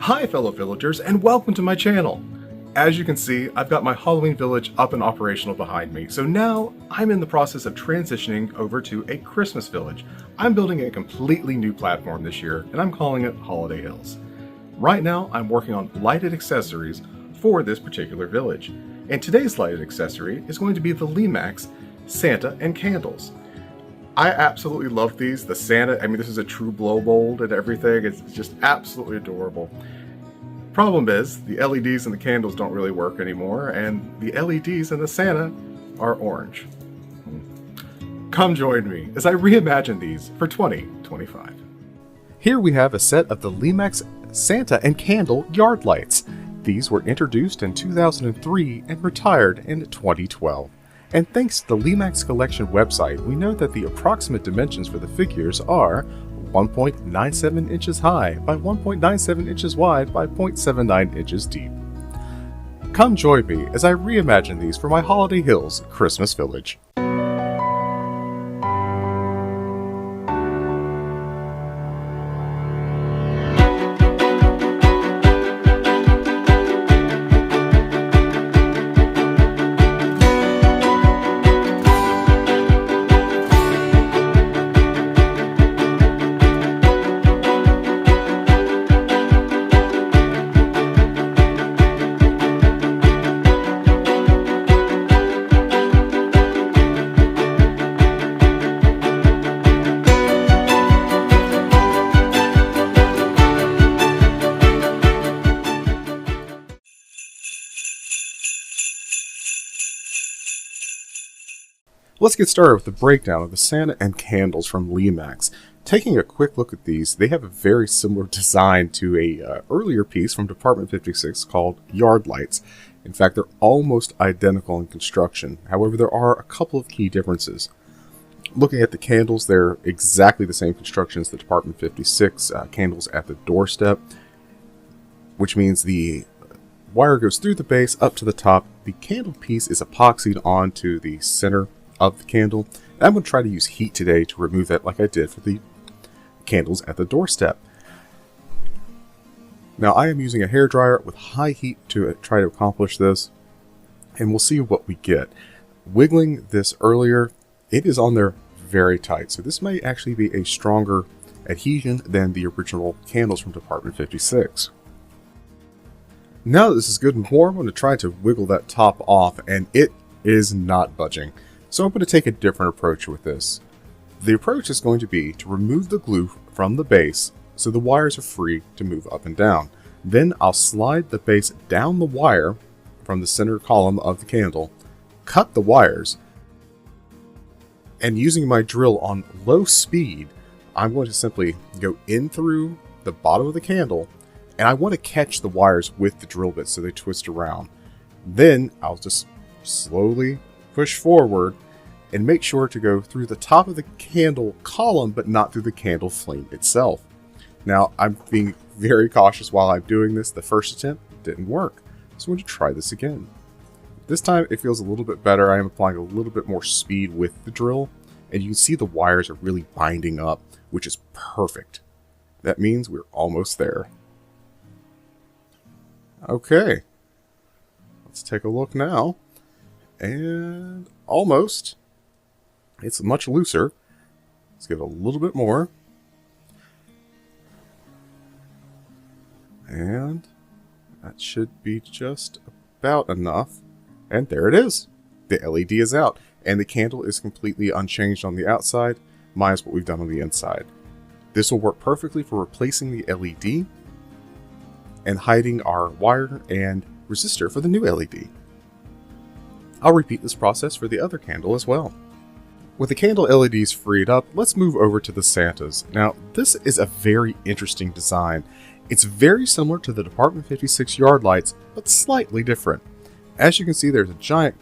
Hi fellow villagers, and welcome to my channel! As you can see, I've got my Halloween village up and operational behind me, so now I'm in the process of transitioning over to a Christmas village. I'm building a completely new platform this year, and I'm calling it Holiday Hills. Right now, I'm working on lighted accessories for this particular village, and today's lighted accessory is going to be the Lemax Santa and candles. I absolutely love these. The Santa, this is a true blow mold and everything. It's just absolutely adorable. Problem is, the LEDs and the candles don't really work anymore, and the LEDs and the Santa are orange. Come join me as I reimagine these for 2025. Here we have a set of the Lemax Santa and candle yard lights. These were introduced in 2003 and retired in 2012. And thanks to the Lemax Collection website, we know that the approximate dimensions for the figures are 1.97 inches high by 1.97 inches wide by 0.79 inches deep. Come join me as I reimagine these for my Holiday Hills Christmas Village. Let's get started with the breakdown of the Santa and candles from Lemax. Taking a quick look at these, they have a very similar design to a earlier piece from Department 56 called Yard Lights. In fact, they're almost identical in construction. However, there are a couple of key differences. Looking at the candles, they're exactly the same construction as the Department 56 candles at the doorstep, which means the wire goes through the base up to the top. The candle piece is epoxied onto the center of the candle. And I'm going to try to use heat today to remove that like I did for the candles at the doorstep. Now I am using a hairdryer with high heat to try to accomplish this, and we'll see what we get. Wiggling this earlier, it is on there very tight, so this may actually be a stronger adhesion than the original candles from Department 56. Now that this is good and warm, I'm going to try to wiggle that top off, and it is not budging. So I'm going to take a different approach with this. The approach is going to be to remove the glue from the base so the wires are free to move up and down. Then I'll slide the base down the wire from the center column of the candle, cut the wires, and using my drill on low speed, I'm going to simply go in through the bottom of the candle, and I want to catch the wires with the drill bit so they twist around. Then I'll just slowly push forward and make sure to go through the top of the candle column but not through the candle flame itself. Now I'm being very cautious while I'm doing this. The first attempt didn't work, so I'm going to try this again. This time it feels a little bit better. I am applying a little bit more speed with the drill, and you can see the wires are really binding up, which is perfect. That means we're almost there. Okay, let's take a look now. And almost. It's much looser. Let's give it a little bit more. And that should be just about enough. And there it is. The LED is out. And the candle is completely unchanged on the outside, minus what we've done on the inside. This will work perfectly for replacing the LED and hiding our wire and resistor for the new LED. I'll repeat this process for the other candle as well. With the candle LEDs freed up, let's move over to the Santas. Now, this is a very interesting design. It's very similar to the Department 56 yard lights, but slightly different. As you can see, there's a giant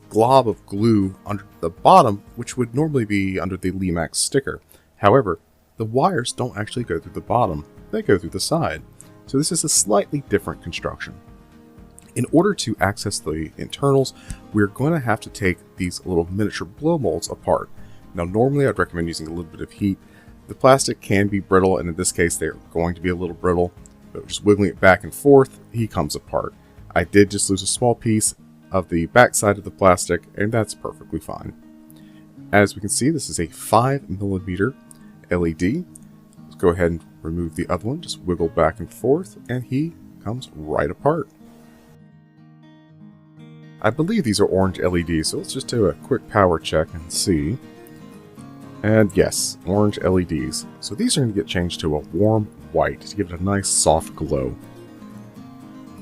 glob of glue under the bottom, which would normally be under the Lemax sticker. However, the wires don't actually go through the bottom, they go through the side. So this is a slightly different construction. In order to access the internals, we're going to have to take these little miniature blow molds apart. Now normally I'd recommend using a little bit of heat. The plastic can be brittle, and in this case they're going to be a little brittle. but just wiggling it back and forth, he comes apart. I did just lose a small piece of the back side of the plastic, and that's perfectly fine. As we can see, this is a 5mm LED. Let's go ahead and remove the other one, just wiggle back and forth, and he comes right apart. I believe these are orange LEDs, so let's just do a quick power check and see. And yes, orange LEDs. So these are going to get changed to a warm white to give it a nice soft glow.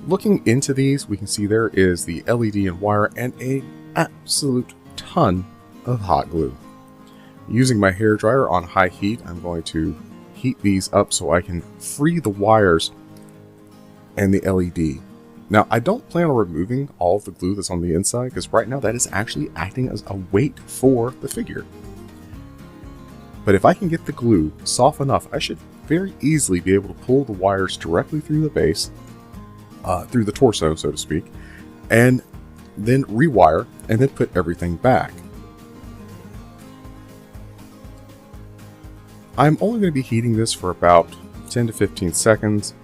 Looking into these, we can see there is the LED and wire and an absolute ton of hot glue. Using my hairdryer on high heat, I'm going to heat these up so I can free the wires and the LED. Now, I don't plan on removing all of the glue that's on the inside, because right now that is actually acting as a weight for the figure. But if I can get the glue soft enough, I should very easily be able to pull the wires directly through the base, through the torso, so to speak, and then rewire, and then put everything back. I'm only going to be heating this for about 10 to 15 seconds.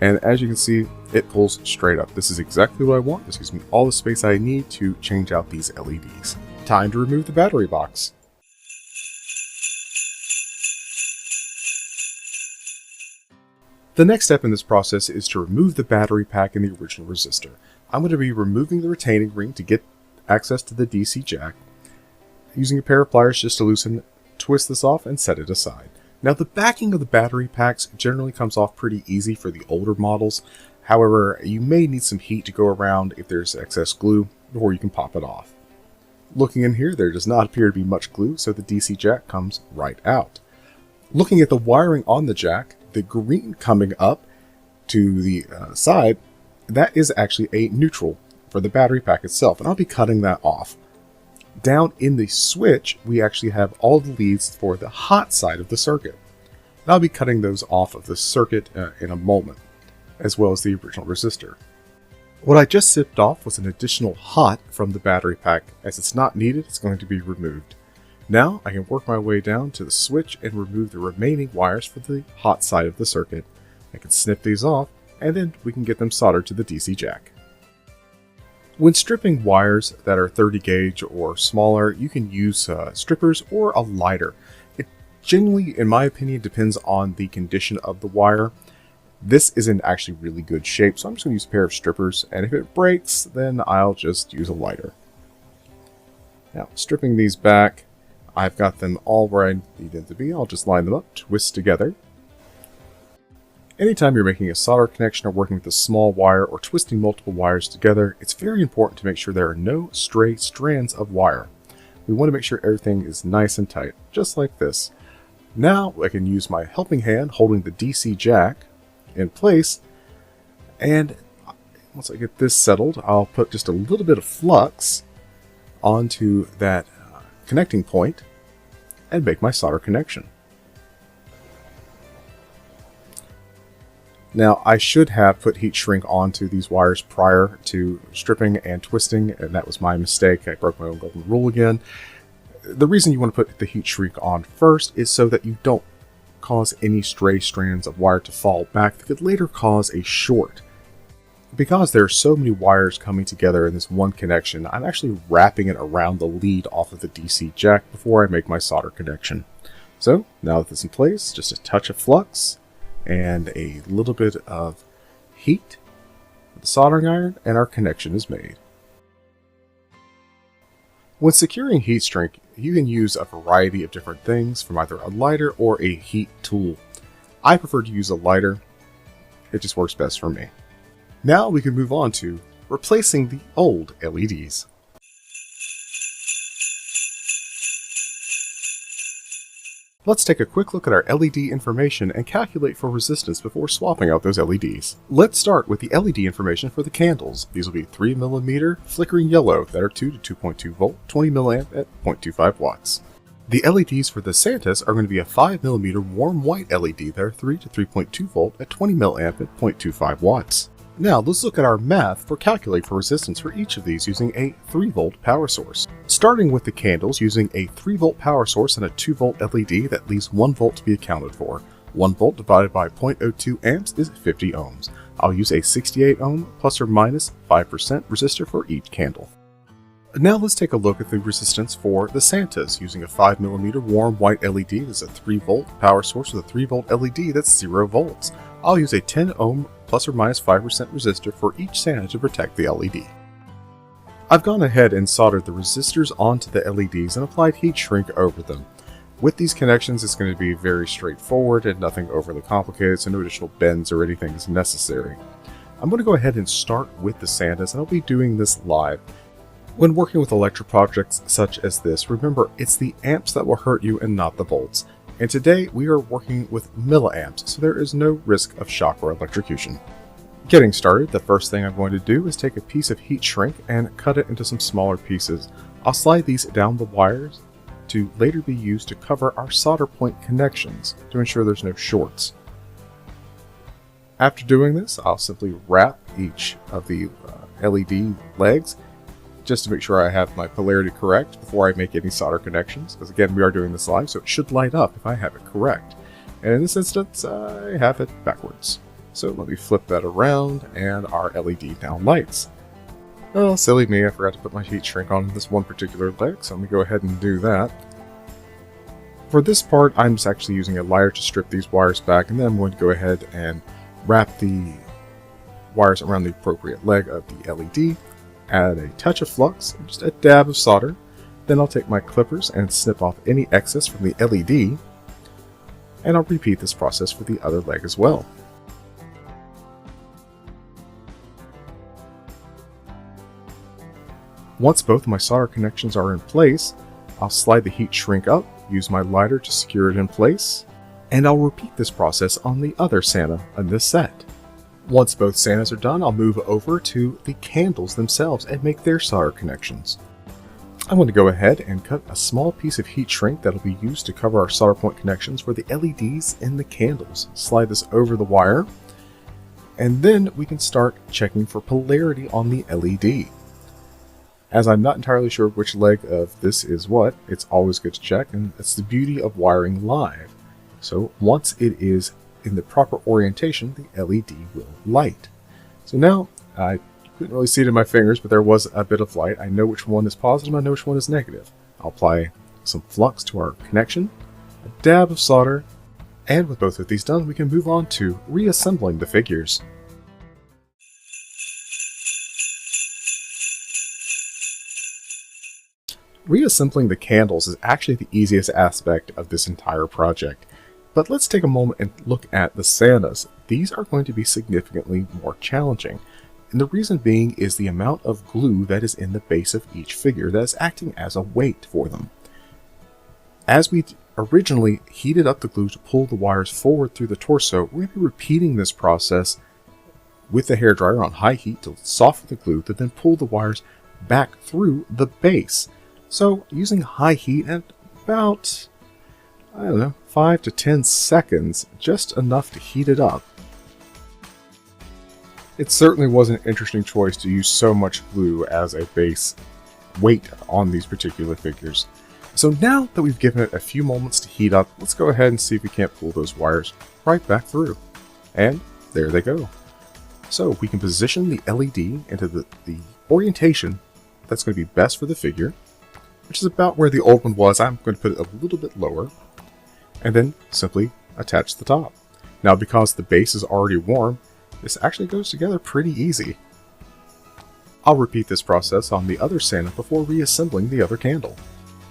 And as you can see, it pulls straight up. This is exactly what I want. This gives me all the space I need to change out these LEDs. Time to remove the battery box. The next step in this process is to remove the battery pack and the original resistor. I'm going to be removing the retaining ring to get access to the DC jack. Using a pair of pliers just to loosen, twist this off and set it aside. Now, the backing of the battery packs generally comes off pretty easy for the older models. However, you may need some heat to go around if there's excess glue before you can pop it off. Looking in here, there does not appear to be much glue, so the DC jack comes right out. Looking at the wiring on the jack, the green coming up to the side, that is actually a neutral for the battery pack itself, and I'll be cutting that off. Down in the switch, we actually have all the leads for the hot side of the circuit. And I'll be cutting those off of the circuit in a moment, as well as the original resistor. What I just sipped off was an additional hot from the battery pack. As it's not needed, it's going to be removed. Now I can work my way down to the switch and remove the remaining wires for the hot side of the circuit. I can snip these off, and then we can get them soldered to the DC jack. When stripping wires that are 30 gauge or smaller, you can use strippers or a lighter. It generally, in my opinion, depends on the condition of the wire. This is in actually really good shape, so I'm just going to use a pair of strippers, and if it breaks, then I'll just use a lighter. Now, stripping these back, I've got them all where I need them to be. I'll just line them up, twist together. Anytime you're making a solder connection or working with a small wire or twisting multiple wires together, it's very important to make sure there are no stray strands of wire. We want to make sure everything is nice and tight, just like this. Now I can use my helping hand holding the DC jack in place, and once I get this settled, I'll put just a little bit of flux onto that connecting point and make my solder connection. Now, I should have put heat shrink onto these wires prior to stripping and twisting, and that was my mistake. I broke my own golden rule again. The reason you want to put the heat shrink on first is so that you don't cause any stray strands of wire to fall back that could later cause a short. Because there are so many wires coming together in this one connection, I'm actually wrapping it around the lead off of the DC jack before I make my solder connection. So, now that it's in place, just a touch of flux and a little bit of heat with the soldering iron, and our connection is made. When securing heat shrink, you can use a variety of different things from either a lighter or a heat tool. I prefer to use a lighter. It just works best for me. Now we can move on to replacing the old LEDs. Let's take a quick look at our LED information and calculate for resistance before swapping out those LEDs. Let's start with the LED information for the candles. These will be 3mm flickering yellow that are 2 to 2.2 volt, 20 mA at 0.25 watts. The LEDs for the Santas are going to be a 5mm warm white LED that are 3 to 3.2 volt at 20 mA at 0.25 watts. Now let's look at our math for calculate for resistance for each of these using a 3-volt power source. Starting with the candles using a 3-volt power source and a 2-volt LED that leaves 1 volt to be accounted for. 1 volt divided by 0.02 amps is 50 ohms. I'll use a 68 ohm plus or minus 5% resistor for each candle. Now let's take a look at the resistance for the Santas using a 5mm warm white LED. This is a 3 volt power source with a 3 volt LED that's 0 volts. I'll use a 10 ohm plus or minus 5% resistor for each Santa to protect the LED. I've gone ahead and soldered the resistors onto the LEDs and applied heat shrink over them. With these connections, it's going to be very straightforward and nothing overly complicated, so no additional bends or anything is necessary. I'm going to go ahead and start with the Santas, and I'll be doing this live. When working with electric projects such as this, remember it's the amps that will hurt you and not the volts. And today we are working with milliamps, so there is no risk of shock or electrocution. Getting started, the first thing I'm going to do is take a piece of heat shrink and cut it into some smaller pieces. I'll slide these down the wires to later be used to cover our solder point connections to ensure there's no shorts. After doing this, I'll simply wrap each of the LED legs just to make sure I have my polarity correct before I make any solder connections, because again, we are doing this live, so it should light up if I have it correct. And in this instance, I have it backwards. So let me flip that around, and our LED now lights. Oh, silly me, I forgot to put my heat shrink on this one particular leg, so let me go ahead and do that. For this part, I'm just actually using a lighter to strip these wires back, and then I'm going to go ahead and wrap the wires around the appropriate leg of the LED. Add a touch of flux, just a dab of solder. Then I'll take my clippers and snip off any excess from the LED, and I'll repeat this process for the other leg as well. Once both my solder connections are in place, I'll slide the heat shrink up, use my lighter to secure it in place, and I'll repeat this process on the other Santa in this set. Once both Santas are done, I'll move over to the candles themselves and make their solder connections. I'm going to go ahead and cut a small piece of heat shrink that'll be used to cover our solder point connections for the LEDs in the candles. Slide this over the wire, and then we can start checking for polarity on the LED. As I'm not entirely sure which leg of this is what, it's always good to check, and that's the beauty of wiring live. So once it is in the proper orientation, the LED will light. So now, I couldn't really see it in my fingers, but there was a bit of light. I know which one is positive, I know which one is negative. I'll apply some flux to our connection, a dab of solder, and with both of these done, we can move on to reassembling the figures. Reassembling the candles is actually the easiest aspect of this entire project. But let's take a moment and look at the Santas. These are going to be significantly more challenging. And the reason being is the amount of glue that is in the base of each figure that is acting as a weight for them. As we originally heated up the glue to pull the wires forward through the torso, we're going to be repeating this process with the hairdryer on high heat to soften the glue to then pull the wires back through the base. So using high heat at about, I don't know, 5 to 10 seconds, just enough to heat it up. It certainly was an interesting choice to use so much glue as a base weight on these particular figures. So now that we've given it a few moments to heat up, let's go ahead and see if we can't pull those wires right back through. And there they go. So we can position the LED into the orientation that's going to be best for the figure, which is about where the old one was. I'm going to put it a little bit lower, and then simply attach the top. Now, because the base is already warm, this actually goes together pretty easy. I'll repeat this process on the other Santa before reassembling the other candle.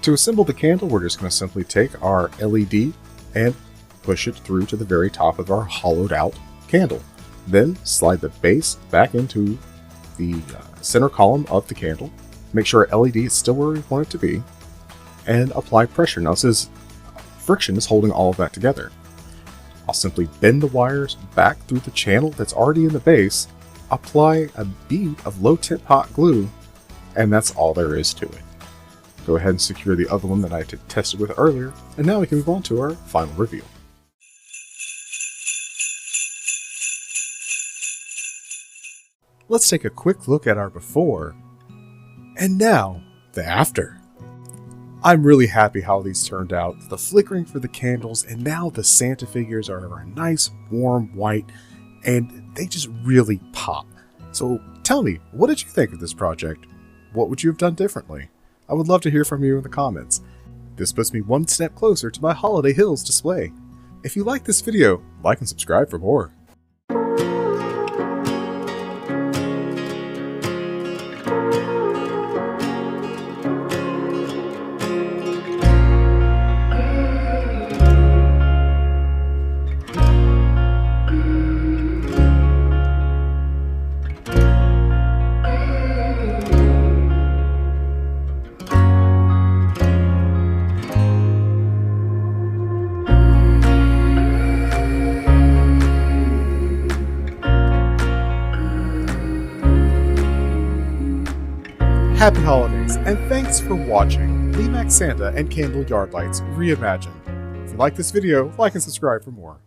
To assemble the candle, we're just going to simply take our LED and push it through to the very top of our hollowed out candle. Then slide the base back into the center column of the candle. Make sure our LED is still where we want it to be, and apply pressure. Now, this is friction is holding all of that together. I'll simply bend the wires back through the channel that's already in the base, apply a bead of low temp hot glue, and that's all there is to it. Go ahead and secure the other one that I tested with earlier, and now we can move on to our final review. Let's take a quick look at our before, and now the after. I'm really happy how these turned out. The flickering for the candles, and now the Santa figures are a nice warm white, and they just really pop. So tell me, what did you think of this project? What would you have done differently? I would love to hear from you in the comments. This puts me one step closer to my Holiday Hills display. If you like this video, like and subscribe for more. Happy holidays, and thanks for watching Lemax Santa and Candle Yard Lights Reimagined. If you like this video, like and subscribe for more.